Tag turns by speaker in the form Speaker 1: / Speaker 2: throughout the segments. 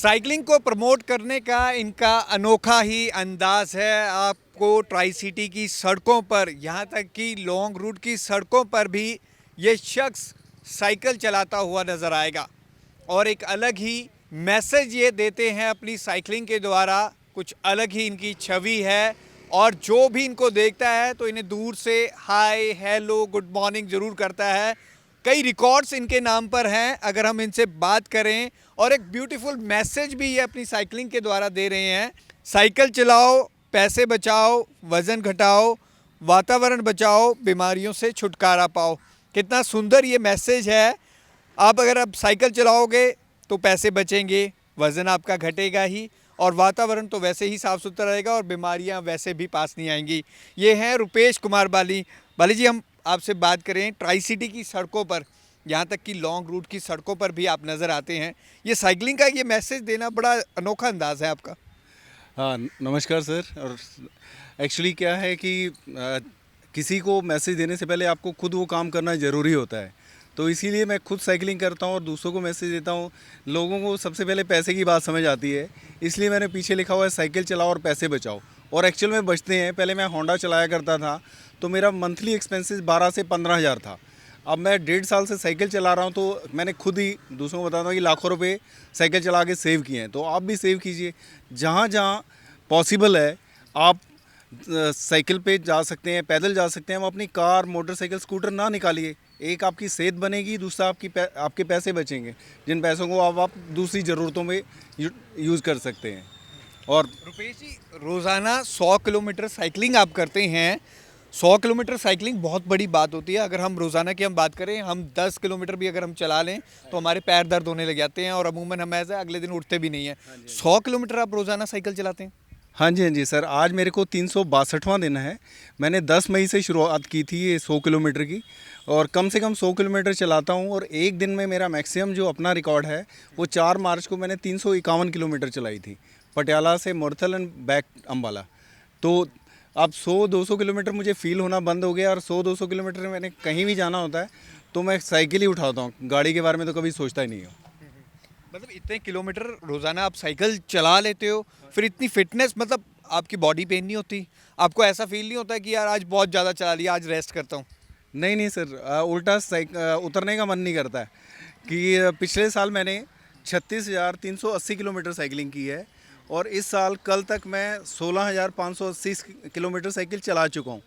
Speaker 1: Cycling को promote करने का इनका अनोखा ही अंदाज है। आपको ट्राई सिटी की सड़कों पर, यहाँ तक कि लॉन्ग रूट की सड़कों पर भी ये शख्स साइकिल चलाता हुआ नज़र आएगा और एक अलग ही मैसेज ये देते हैं अपनी साइकिलिंग के द्वारा। कुछ अलग ही इनकी छवि है और जो भी इनको देखता है तो इन्हें दूर से हाय, हेलो, गुड मॉर्निंग ज़रूर करता है। कई रिकॉर्ड्स इनके नाम पर हैं अगर हम इनसे बात करें, और एक ब्यूटीफुल मैसेज भी ये अपनी साइकिलिंग के द्वारा दे रहे हैं। साइकिल चलाओ, पैसे बचाओ, वज़न घटाओ, वातावरण बचाओ, बीमारियों से छुटकारा पाओ। कितना सुंदर ये मैसेज है। आप अगर अब साइकिल चलाओगे तो पैसे बचेंगे, वज़न आपका घटेगा ही, और वातावरण तो वैसे ही साफ़ सुथरा रहेगा और बीमारियां वैसे भी पास नहीं आएंगी। ये हैं रुपेश कुमार बाली। बाली जी, हम आपसे बात करें ट्राई सिटी की सड़कों पर, यहाँ तक कि लॉन्ग रूट की सड़कों पर भी आप नज़र आते हैं। ये साइकिलिंग का ये मैसेज देना बड़ा अनोखा अंदाज़ है आपका।
Speaker 2: हाँ, नमस्कार सर। और एक्चुअली क्या है कि किसी को मैसेज देने से पहले आपको खुद वो काम करना ज़रूरी होता है। तो इसीलिए मैं खुद साइकिलिंग करता हूँ और दूसरों को मैसेज देता हूँ। लोगों को सबसे पहले पैसे की बात समझ आती है, इसलिए मैंने पीछे लिखा हुआ है साइकिल चलाओ और पैसे बचाओ। और एक्चुअल में बचते हैं। पहले मैं होंडा चलाया करता था तो मेरा मंथली एक्सपेंसेस 12 से 15 हज़ार था। अब मैं 1.5 साल से साइकिल चला रहा हूँ तो मैंने खुद ही दूसरों को बताता हूँ कि लाखों रुपए साइकिल चला के सेव किए हैं। तो आप भी सेव कीजिए। जहाँ जहाँ पॉसिबल है आप साइकिल पे जा सकते हैं, पैदल जा सकते हैं। हम अपनी कार, मोटरसाइकिल, स्कूटर ना निकालिए। एक आपकी सेहत बनेगी, दूसरा आपके पैसे बचेंगे, जिन पैसों को आप दूसरी ज़रूरतों में यूज़ कर सकते हैं। और
Speaker 1: रुपेश जी, रोज़ाना 100 किलोमीटर साइकिलिंग आप करते हैं। 100 किलोमीटर साइकिलिंग बहुत बड़ी बात होती है। अगर हम रोज़ाना की हम बात करें, हम 10 किलोमीटर भी अगर हम चला लें तो हमारे पैर दर्द होने लग जाते हैं और अमूमन हम ऐसे अगले दिन उठते भी नहीं हैं। 100 किलोमीटर आप रोज़ाना साइकिल चलाते हैं?
Speaker 2: हाँ जी, हाँ जी सर। आज मेरे को 362वां दिन है। मैंने 10 मई से शुरुआत की थी ये 100 किलोमीटर की, और कम से कम 100 किलोमीटर चलाता हूँ। और एक दिन में मेरा मैक्सिमम जो अपना रिकॉर्ड है वो 4 मार्च को मैंने 351 किलोमीटर चलाई थी, पटियाला से मुरथल एंड बैक अम्बाला। तो अब 100-200 किलोमीटर मुझे फ़ील होना बंद हो गया। और 100-200 किलोमीटर मैंने कहीं भी जाना होता है तो मैं साइकिल ही उठाता हूँ, गाड़ी के बारे में तो कभी सोचता ही नहीं हूँ।
Speaker 1: मतलब इतने किलोमीटर रोज़ाना आप साइकिल चला लेते हो, फिर इतनी फिटनेस, मतलब आपकी बॉडी पेन नहीं होती? आपको ऐसा फील नहीं होता कि यार आज बहुत ज़्यादा चला लिया, आज रेस्ट करता हूँ?
Speaker 2: नहीं नहीं सर, उल्टा उतरने का मन नहीं करता है। कि पिछले साल मैंने 36,380 किलोमीटर साइकिलिंग की है, और इस साल कल तक मैं 16,580 किलोमीटर साइकिल चला चुका हूँ।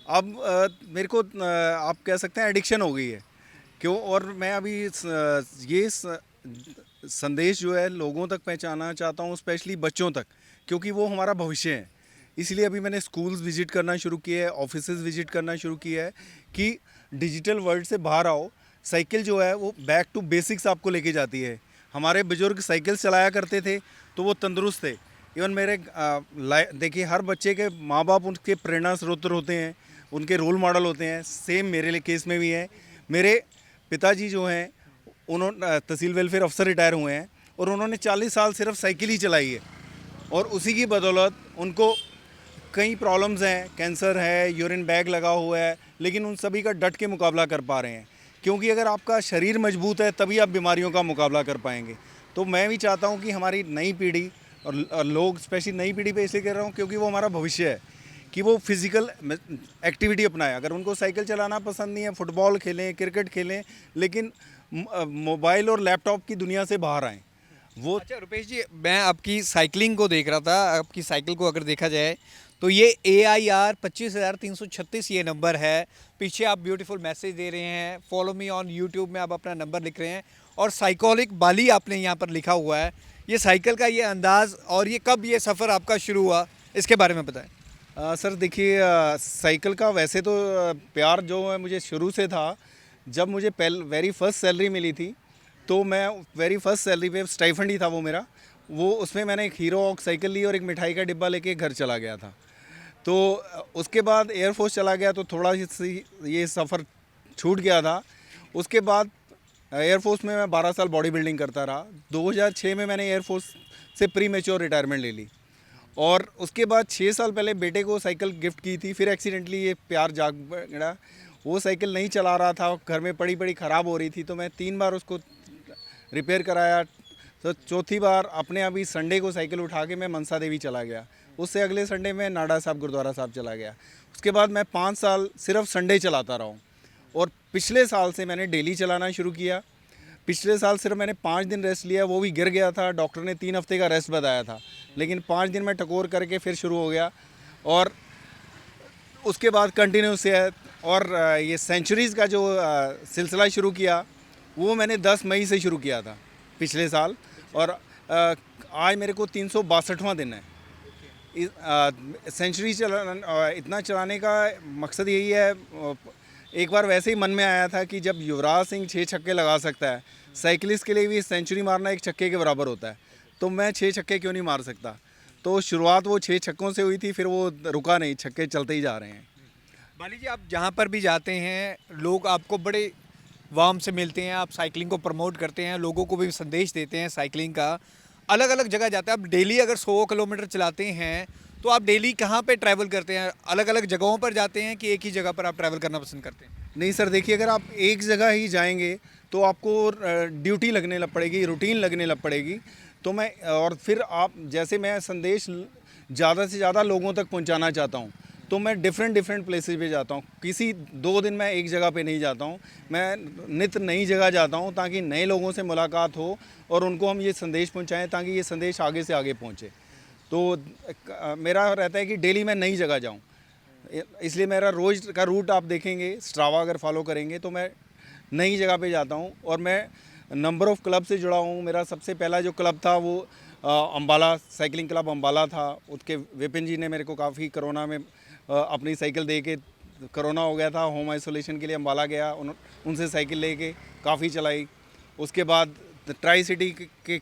Speaker 2: अब मेरे को आप कह सकते हैं एडिक्शन हो गई है। क्यों? और मैं अभी संदेश जो है लोगों तक पहुंचाना चाहता हूं, स्पेशली बच्चों तक, क्योंकि वो हमारा भविष्य है। इसलिए अभी मैंने स्कूल्स विजिट करना शुरू किया है, ऑफिसेज विजिट करना शुरू किया है कि डिजिटल वर्ल्ड से बाहर आओ। साइकिल जो है वो बैक टू बेसिक्स आपको लेके जाती है। हमारे बुजुर्ग साइकिल चलाया करते थे तो वो तंदुरुस्त थे। इवन मेरे देखिए, हर बच्चे के माँ बाप उनके प्रेरणा स्रोत होते हैं, उनके रोल मॉडल होते हैं। सेम मेरे लिए केस में भी है। मेरे पिताजी जो हैं, उन्होंने तहसील वेलफेयर अफसर रिटायर हुए हैं, और उन्होंने 40 साल सिर्फ साइकिल ही चलाई है। और उसी की बदौलत उनको कई प्रॉब्लम्स हैं, कैंसर है, यूरिन बैग लगा हुआ है, लेकिन उन सभी का डट के मुकाबला कर पा रहे हैं। क्योंकि अगर आपका शरीर मजबूत है तभी आप बीमारियों का मुकाबला कर पाएंगे। तो मैं भी चाहता हूं कि हमारी नई पीढ़ी और लोग, स्पेशली नई पीढ़ी पे इसलिए कह रहा हूं क्योंकि वो हमारा भविष्य है, कि वो फिज़िकल एक्टिविटी अपनाएं। अगर उनको साइकिल चलाना पसंद नहीं है, फुटबॉल खेलें, क्रिकेट खेलें, लेकिन मोबाइल और लैपटॉप की दुनिया से बाहर आएँ। वो
Speaker 1: अच्छा रुपेश जी, मैं आपकी साइकिलिंग को देख रहा था। आपकी साइकिल को अगर देखा जाए तो ये AIR 25,336 ये नंबर है। पीछे आप ब्यूटीफुल मैसेज दे रहे हैं। फॉलो मी ऑन यूट्यूब में आप अपना नंबर लिख रहे हैं, और साइकोलिक बाली आपने यहाँ पर लिखा हुआ है। ये साइकिल का ये अंदाज़, और ये कब ये सफ़र आपका शुरू हुआ, इसके बारे में बताएं।
Speaker 2: सर देखिए, साइकिल का वैसे तो प्यार जो है मुझे शुरू से था। जब मुझे वेरी फर्स्ट सैलरी मिली थी तो मैं वेरी फर्स्ट सैलरी पे स्टाइफंड ही था वो मेरा, वो उसमें मैंने एक हीरो ऑक साइकिल ली और एक मिठाई का डिब्बा लेके घर चला गया था। तो उसके बाद एयरफोर्स चला गया तो थोड़ा सी ये सफ़र छूट गया था। उसके बाद एयरफोर्स में मैं 12 साल बॉडी बिल्डिंग करता रहा। 2006 में मैंने एयरफोर्स से प्री मैच्योर रिटायरमेंट ले ली, और उसके बाद 6 साल पहले बेटे को साइकिल गिफ्ट की थी। फिर एक्सीडेंटली ये प्यार जाग गया। वो साइकिल नहीं चला रहा था, घर में पड़ी पड़ी ख़राब हो रही थी, तो मैं 3 बार उसको रिपेयर कराया, तो चौथी बार अपने अभी संडे को साइकिल उठा के मैं मनसा देवी चला गया, उससे अगले संडे में नाडा साहब गुरुद्वारा साहब चला गया। उसके बाद मैं 5 साल सिर्फ संडे चलाता रहा हूँ और पिछले साल से मैंने डेली चलाना शुरू किया। पिछले साल सिर्फ मैंने 5 दिन रेस्ट लिया, वो भी गिर गया था, डॉक्टर ने 3 हफ्ते का रेस्ट बताया था, लेकिन 5 दिन में टकोर करके फिर शुरू हो गया और उसके बाद कंटिन्यूस है। और ये सेंचुरीज़ का जो सिलसिला शुरू किया वो मैंने 10 मई से शुरू किया था पिछले साल और आज मेरे को 362वां दिन है। सेंचुरी इतना चलाने का मकसद यही है, एक बार वैसे ही मन में आया था कि जब युवराज सिंह 6 छक्के लगा सकता है, साइकिलिस्ट के लिए भी सेंचुरी मारना एक छक्के के बराबर होता है, तो मैं 6 छक्के क्यों नहीं मार सकता। तो शुरुआत वो 6 छक्कों से हुई थी, फिर वो रुका नहीं, छक्के चलते ही जा रहे हैं।
Speaker 1: बाली जी, आप जहाँ पर भी जाते हैं लोग आपको बड़े वार्म से मिलते हैं, आप साइकिलिंग को प्रमोट करते हैं, लोगों को भी संदेश देते हैं साइकिलिंग का। अलग अलग जगह जाते हैं, आप डेली अगर 100 किलोमीटर चलाते हैं तो आप डेली कहाँ पे ट्रैवल करते हैं? अलग अलग जगहों पर जाते हैं कि एक ही जगह पर आप ट्रैवल करना पसंद करते हैं?
Speaker 2: नहीं सर, देखिए अगर आप एक जगह ही जाएंगे तो आपको ड्यूटी लगने लग पड़ेगी, रूटीन लगने लग पड़ेगी। तो मैं और फिर आप जैसे मैं संदेश ज़्यादा से ज़्यादा लोगों तक पहुंचाना चाहता हूं, तो मैं डिफरेंट प्लेसेस पे जाता हूं। किसी 2 दिन मैं एक जगह पे नहीं जाता हूं, मैं नित्य नई जगह जाता हूं ताकि नए लोगों से मुलाकात हो और उनको हम ये संदेश पहुंचाएं ताकि ये संदेश आगे से आगे पहुंचे। तो मेरा रहता है कि डेली मैं नई जगह जाऊं, इसलिए मेरा रोज़ का रूट आप देखेंगे, स्ट्रावा अगर फॉलो करेंगे तो मैं नई जगह पे जाता हूं। और मैं नंबर ऑफ़ क्लब से जुड़ा हूं। मेरा सबसे पहला जो क्लब था वो अम्बाला साइकिलिंग क्लब अम्बाला था। उसके विपिन जी ने मेरे को काफ़ी कोरोना में अपनी साइकिल दे के, कोरोना हो गया था, होम आइसोलेशन के लिए अम्बाला गया, उनसे साइकिल लेके काफ़ी चलाई। उसके बाद ट्राई सिटी के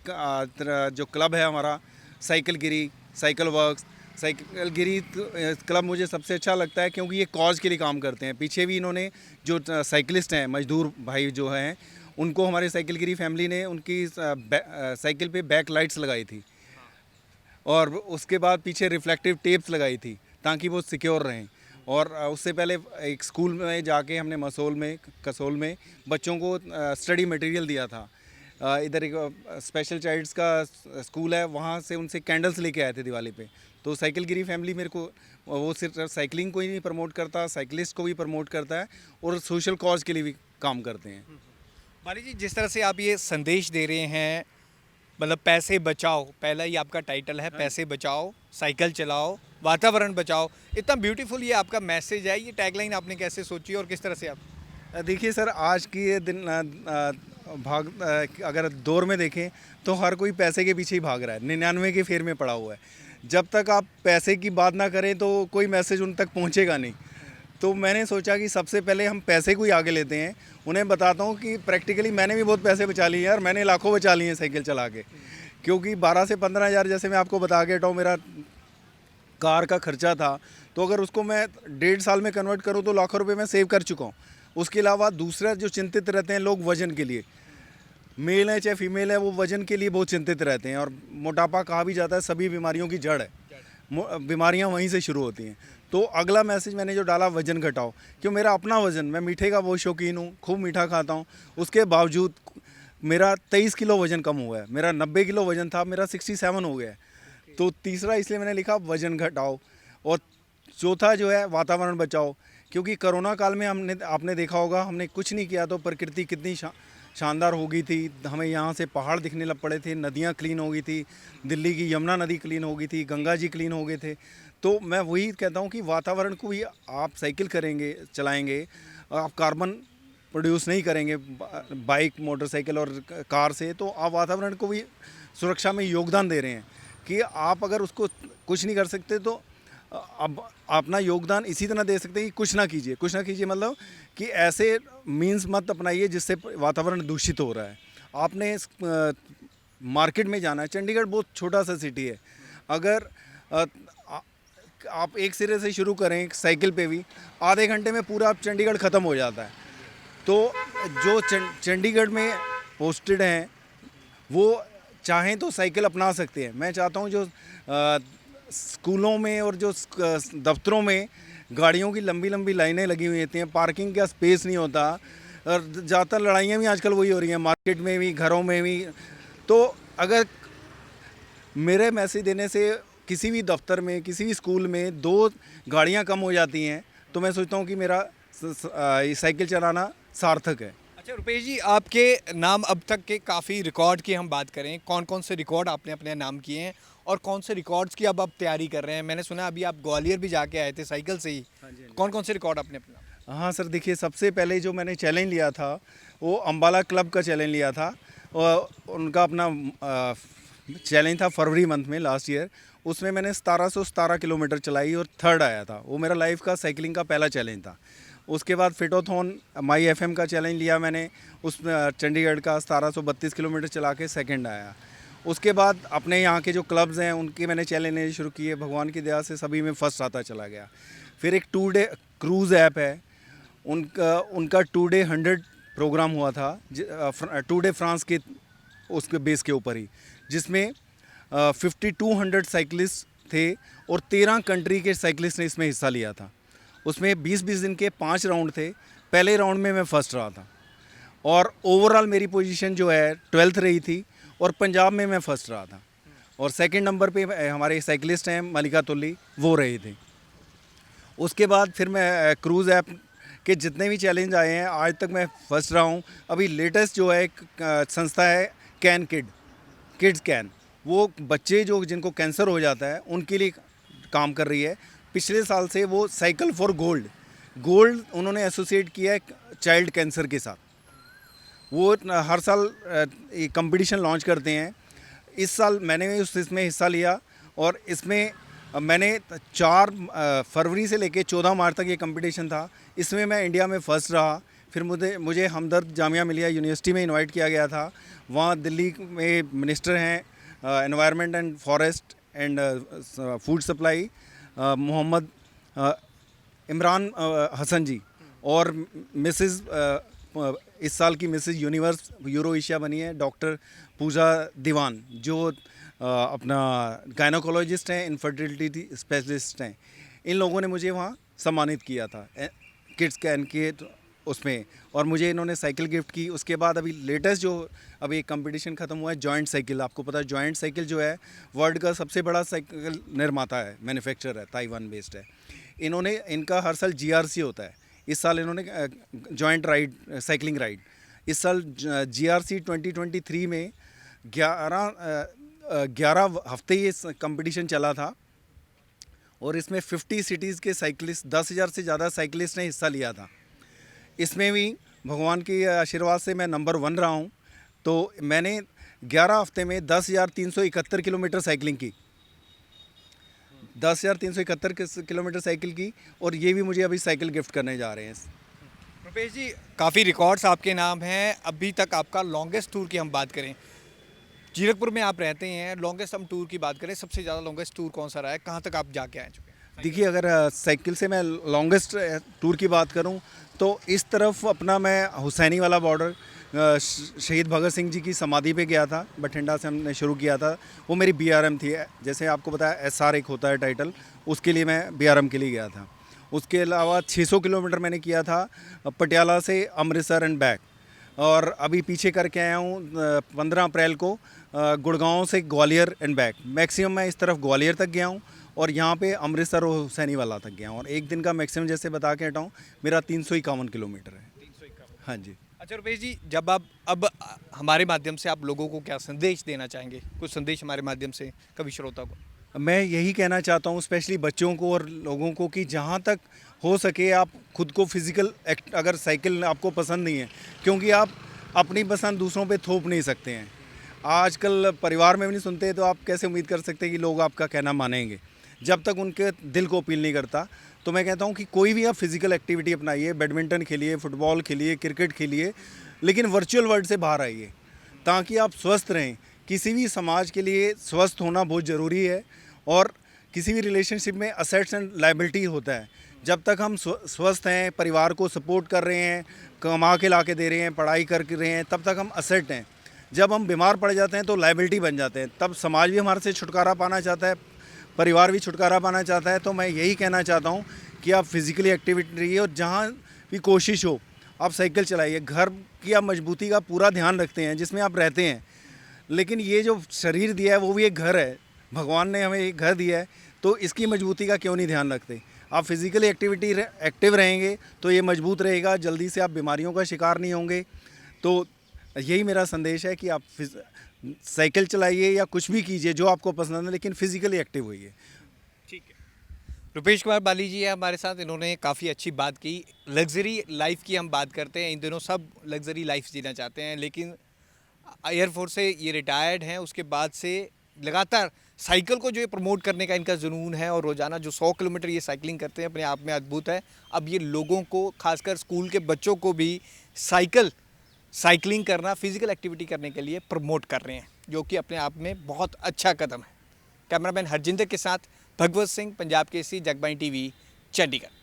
Speaker 2: जो क्लब है हमारा, साइकिल गिरी, साइकिल वर्क्स, साइकिल गिरी क्लब मुझे सबसे अच्छा लगता है क्योंकि ये कॉज के लिए काम करते हैं। पीछे भी इन्होंने जो साइकिलिस्ट हैं, मजदूर भाई जो हैं, उनको हमारे साइकिल गिरी फैमिली ने उनकी साइकिल पे बैक लाइट्स लगाई थी और उसके बाद पीछे रिफ्लेक्टिव टेप्स लगाई थी ताकि वो सिक्योर रहें। और उससे पहले एक स्कूल में जाके हमने कसोल में बच्चों को स्टडी मटेरियल दिया था। इधर एक स्पेशल चाइल्ड्स का स्कूल है, वहाँ से उनसे कैंडल्स लेके आए थे दिवाली पे। तो साइकिल गिरी फैमिली मेरे को वो सिर्फ साइकिलिंग को ही नहीं प्रमोट करता, साइकिलिस्ट को भी प्रमोट करता है और सोशल कॉज के लिए भी काम करते हैं।
Speaker 1: बाली जी, जिस तरह से आप ये संदेश दे रहे हैं, मतलब पैसे बचाओ, पहला ही आपका टाइटल है, पैसे बचाओ, साइकिल चलाओ, वातावरण बचाओ, इतना ब्यूटीफुल ये आपका मैसेज है। ये टैगलाइन आपने कैसे सोची और किस तरह से आप?
Speaker 2: देखिए सर, आज की ये दिन अगर दौर में देखें तो हर कोई पैसे के पीछे ही भाग रहा है, 99 के फेर में पड़ा हुआ है। जब तक आप पैसे की बात ना करें तो कोई मैसेज उन तक पहुंचेगा नहीं। तो मैंने सोचा कि सबसे पहले हम पैसे को ही आगे लेते हैं। उन्हें बताता हूं कि प्रैक्टिकली मैंने भी बहुत पैसे बचा लिए यार, मैंने लाखों बचा लिए हैं साइकिल चला के। क्योंकि 12 से 15 हज़ार, जैसे मैं आपको बता के हटाऊँ, मेरा कार का खर्चा था, तो अगर उसको मैं 1.5 साल में कन्वर्ट करूँ तो लाखों रुपये मैं सेव कर चुका हूँ। उसके अलावा दूसरा जो चिंतित रहते हैं लोग, वज़न के लिए, मेल है चाहे फीमेल है, वो वज़न के लिए बहुत चिंतित रहते हैं। और मोटापा कहा भी जाता है सभी बीमारियों की जड़ है, बीमारियां वहीं से शुरू होती हैं। तो अगला मैसेज मैंने जो डाला, वज़न घटाओ। क्यों, मेरा अपना वज़न, मैं मीठे का बहुत शौकीन हूँ, खूब मीठा खाता हूँ, उसके बावजूद मेरा 23 किलो वज़न कम हुआ है। मेरा 90 किलो वज़न था, मेरा 67 हो गया है। तो तीसरा इसलिए मैंने लिखा वज़न घटाओ। और चौथा जो है वातावरण बचाओ, क्योंकि कोरोना काल में आपने देखा होगा, हमने कुछ नहीं किया तो प्रकृति कितनी शानदार हो गई थी। हमें यहाँ से पहाड़ दिखने लग पड़े थे, नदियाँ क्लीन हो गई थी, दिल्ली की यमुना नदी क्लीन हो गई थी, गंगा जी क्लीन हो गए थे। तो मैं वही कहता हूँ कि वातावरण को भी आप साइकिल करेंगे, चलाएंगे, आप कार्बन प्रोड्यूस नहीं करेंगे बाइक, मोटरसाइकिल और कार से, तो आप वातावरण को भी सुरक्षा में योगदान दे रहे हैं। कि आप अगर उसको कुछ नहीं कर सकते तो अब अपना योगदान इसी तरह दे सकते हैं कि कुछ ना कीजिए, मतलब कि ऐसे मीन्स मत अपनाइए जिससे वातावरण दूषित हो रहा है। आपने मार्केट में जाना है, चंडीगढ़ बहुत छोटा सा सिटी है, अगर आप एक सिरे से शुरू करें साइकिल पे भी, आधे घंटे में पूरा आप चंडीगढ़ ख़त्म हो जाता है। तो जो चंडीगढ़ में पोस्टेड हैं वो चाहें तो साइकिल अपना सकते हैं। मैं चाहता हूँ जो स्कूलों में और जो दफ्तरों में गाड़ियों की लंबी लंबी लाइनें लगी हुई होती हैं, पार्किंग का स्पेस नहीं होता, और ज़्यादातर लड़ाइयाँ भी आजकल वही हो रही हैं, मार्केट में भी, घरों में भी। तो अगर मेरे मैसेज देने से किसी भी दफ्तर में, किसी भी स्कूल में 2 गाड़ियाँ कम हो जाती हैं तो मैं सोचता हूँ कि मेरा ये साइकिल चलाना सार्थक है।
Speaker 1: अच्छा रुपेश जी, आपके नाम अब तक के काफ़ी रिकॉर्ड की हम बात करें, कौन कौन से रिकॉर्ड आपने अपने नाम किए हैं और कौन से रिकॉर्ड्स की अब आप तैयारी कर रहे हैं? मैंने सुना अभी आप ग्वालियर भी जाके आए थे साइकिल से ही। कौन कौन से रिकॉर्ड आपने अपने नाम?
Speaker 2: हाँ सर, देखिए सबसे पहले जो मैंने चैलेंज लिया था वो अम्बाला क्लब का चैलेंज लिया था और उनका अपना चैलेंज था फरवरी मंथ में लास्ट ईयर। उसमें मैंने 1717 किलोमीटर चलाई और थर्ड आया था। वो मेरा लाइफ का साइकिलिंग का पहला चैलेंज था। उसके बाद फिटोथॉन माई एफएम का चैलेंज लिया मैंने, उसमें चंडीगढ़ का 1732 किलोमीटर चला के सेकंड आया। उसके बाद अपने यहाँ के जो क्लब्स हैं उनके मैंने चैलेंज लेने शुरू किए, भगवान की दया से सभी में फर्स्ट आता चला गया। फिर एक 2 डे क्रूज़ ऐप है, उनका 2 डे 100 प्रोग्राम हुआ था, 2 डे फ्रांस के उसके बेस के ऊपर ही, जिसमें 5200 साइकिलिस्ट थे और 13 कंट्री के साइकिलिस्ट ने इसमें हिस्सा लिया था। उसमें 20-20 दिन के 5 राउंड थे। पहले राउंड में मैं फर्स्ट रहा था और ओवरऑल मेरी पोजीशन जो है 12th रही थी और पंजाब में मैं फर्स्ट रहा था। और सेकंड नंबर पे हमारे साइकिलिस्ट हैं मलिका तुल्ली, वो रहे थे। उसके बाद फिर मैं क्रूज़ ऐप के जितने भी चैलेंज आए हैं आज तक मैं फर्स्ट रहा हूँ। अभी लेटेस्ट जो है एक संस्था है कैन किड्स कैन, वो बच्चे जो जिनको कैंसर हो जाता है उनके लिए काम कर रही है। पिछले साल से वो साइकिल फॉर गोल्ड उन्होंने एसोसिएट किया है चाइल्ड कैंसर के साथ। वो हर साल एक कंपटीशन लॉन्च करते हैं। इस साल मैंने भी इसमें हिस्सा लिया और इसमें मैंने 4 फरवरी से लेके 14 मार्च तक ये कंपटीशन था। इसमें मैं इंडिया में फ़र्स्ट रहा। फिर मुझे हमदर्द जामिया मिलिया यूनिवर्सिटी में इनवाइट किया गया था। वहाँ दिल्ली में मिनिस्टर हैं environment and forest and food supply Mohammad Imran Hasan ji, और मिसेस इस साल की मिसेस यूनिवर्स यूरो एशिया बनी है डॉक्टर पूजा दीवान, जो अपना गायनोकोलॉजिस्ट हैं, इनफर्टिलिटी स्पेशलिस्ट हैं। इन लोगों ने मुझे वहाँ सम्मानित किया था किड्स कैन के उसमें, और मुझे इन्होंने साइकिल गिफ्ट की। उसके बाद अभी लेटेस्ट जो अभी एक कंपटीशन ख़त्म हुआ है जॉइंट साइकिल, आपको पता है जॉइंट साइकिल जो है वर्ल्ड का सबसे बड़ा साइकिल निर्माता है, मैन्युफैक्चरर है, ताइवान बेस्ड है। इन्होंने इनका हर साल GRC होता है। इस साल इन्होंने जॉइंट राइड साइकिलिंग राइड, इस साल GRC 2023 में 11 हफ्ते ये कंपटीशन चला था और इसमें 50 सिटीज़ के साइकिलिस्ट, 10,000 से ज़्यादा साइकिलिस्ट ने हिस्सा लिया था। इसमें भी भगवान के आशीर्वाद से मैं नंबर 1 रहा हूँ। तो मैंने 11 हफ्ते में 10,371 किलोमीटर साइकिलिंग की, 10,371 किलोमीटर साइकिल की, और ये भी मुझे अभी साइकिल गिफ्ट करने जा रहे हैं।
Speaker 1: रुपेश जी, काफ़ी रिकॉर्ड्स आपके नाम हैं। अभी तक आपका लॉन्गेस्ट टूर की हम बात करें, जीरकपुर में आप रहते हैं, लॉन्गेस्ट हम टूर की बात करें, सबसे ज़्यादा लॉन्गेस्ट टूर कौन सा रहा है? कहाँ तक आप जाके आए चुके हैं?
Speaker 2: देखिए, अगर साइकिल से मैं लॉन्गेस्ट टूर की बात करूं तो इस तरफ अपना मैं हुसैनी वाला बॉर्डर, शहीद भगत सिंह जी की समाधि पे गया था। बठिंडा से हमने शुरू किया था, वो मेरी BRM थी। जैसे आपको पता है SR एक होता है टाइटल, उसके लिए मैं BRM के लिए गया था। उसके अलावा 600 किलोमीटर मैंने किया था पटियाला से अमृतसर एंड बैक। और अभी पीछे करके आया हूँ 15 अप्रैल को गुड़गांव से ग्वालियर एंड बैक। मैक्सिमम मैं इस तरफ ग्वालियर तक गया हूँ और यहाँ पे अमृतसर और हुसैनी वाला तक गया हूँ। और एक दिन का मैक्सिमम जैसे बता के हटाऊँ, मेरा 351 किलोमीटर है।
Speaker 1: 351।
Speaker 2: हाँ जी।
Speaker 1: अच्छा रुपेश जी, जब आप अब हमारे माध्यम से आप लोगों को क्या संदेश देना चाहेंगे? कुछ संदेश हमारे माध्यम से कभी श्रोता को।
Speaker 2: मैं यही कहना चाहता हूँ स्पेशली बच्चों को और लोगों को कि जहाँ तक हो सके आप खुद को फिज़िकल एक्ट, अगर साइकिल आपको पसंद नहीं है, क्योंकि आप अपनी पसंद दूसरों पे थोप नहीं सकते हैं। आजकल परिवार में भी नहीं सुनते, तो आप कैसे उम्मीद कर सकते हैं कि लोग आपका कहना मानेंगे जब तक उनके दिल को अपील नहीं करता। तो मैं कहता हूँ कि कोई भी आप फिज़िकल एक्टिविटी अपनाइए, बैडमिंटन खेलिए, फुटबॉल खेलिए, क्रिकेट खेलिए, लेकिन वर्चुअल वर्ल्ड से बाहर आइए ताकि आप स्वस्थ रहें। किसी भी समाज के लिए स्वस्थ होना बहुत ज़रूरी है। और किसी भी रिलेशनशिप में असेट्स एंड लायबिलिटी होता है। जब तक हम स्वस्थ हैं, परिवार को सपोर्ट कर रहे हैं, कमा के ला के दे रहे हैं, पढ़ाई कर रहे हैं, तब तक हम असेट हैं। जब हम बीमार पड़ जाते हैं तो लायबिलिटी बन जाते हैं। तब समाज भी हमारे से छुटकारा पाना चाहता है, परिवार भी छुटकारा पाना चाहता है। तो मैं यही कहना चाहता हूँ कि आप फिज़िकली एक्टिविटी रहिए और जहाँ भी कोशिश हो आप साइकिल चलाइए। घर की आप मजबूती का पूरा ध्यान रखते हैं जिसमें आप रहते हैं, लेकिन ये जो शरीर दिया है वो भी एक घर है, भगवान ने हमें एक घर दिया है, तो इसकी मजबूती का क्यों नहीं ध्यान रखते। आप फिज़िकली एक्टिव रहेंगे तो ये मजबूत रहेगा, जल्दी से आप बीमारियों का शिकार नहीं होंगे। तो यही मेरा संदेश है कि आप साइकिल चलाइए या कुछ भी कीजिए जो आपको पसंद है, लेकिन फिज़िकली एक्टिव होइए।
Speaker 1: ठीक है। रुपेश कुमार बाली जी है हमारे साथ, इन्होंने काफ़ी अच्छी बात की। लग्जरी लाइफ की हम बात करते हैं, इन दिनों सब लग्जरी लाइफ जीना चाहते हैं, लेकिन एयरफोर्स से ये रिटायर्ड हैं, उसके बाद से लगातार साइकिल को जो ये प्रमोट करने का इनका जुनून है, और रोज़ाना जो 100 किलोमीटर ये साइकिलिंग करते हैं अपने आप में अद्भुत है। अब ये लोगों को, खासकर स्कूल के बच्चों को भी साइकिलिंग करना, फिजिकल एक्टिविटी करने के लिए प्रमोट कर रहे हैं, जो कि अपने आप में बहुत अच्छा कदम है। कैमरामैन हरजिंदर के साथ भगवत सिंह, पंजाब केसरी, जगबानी टीवी, चंडीगढ़।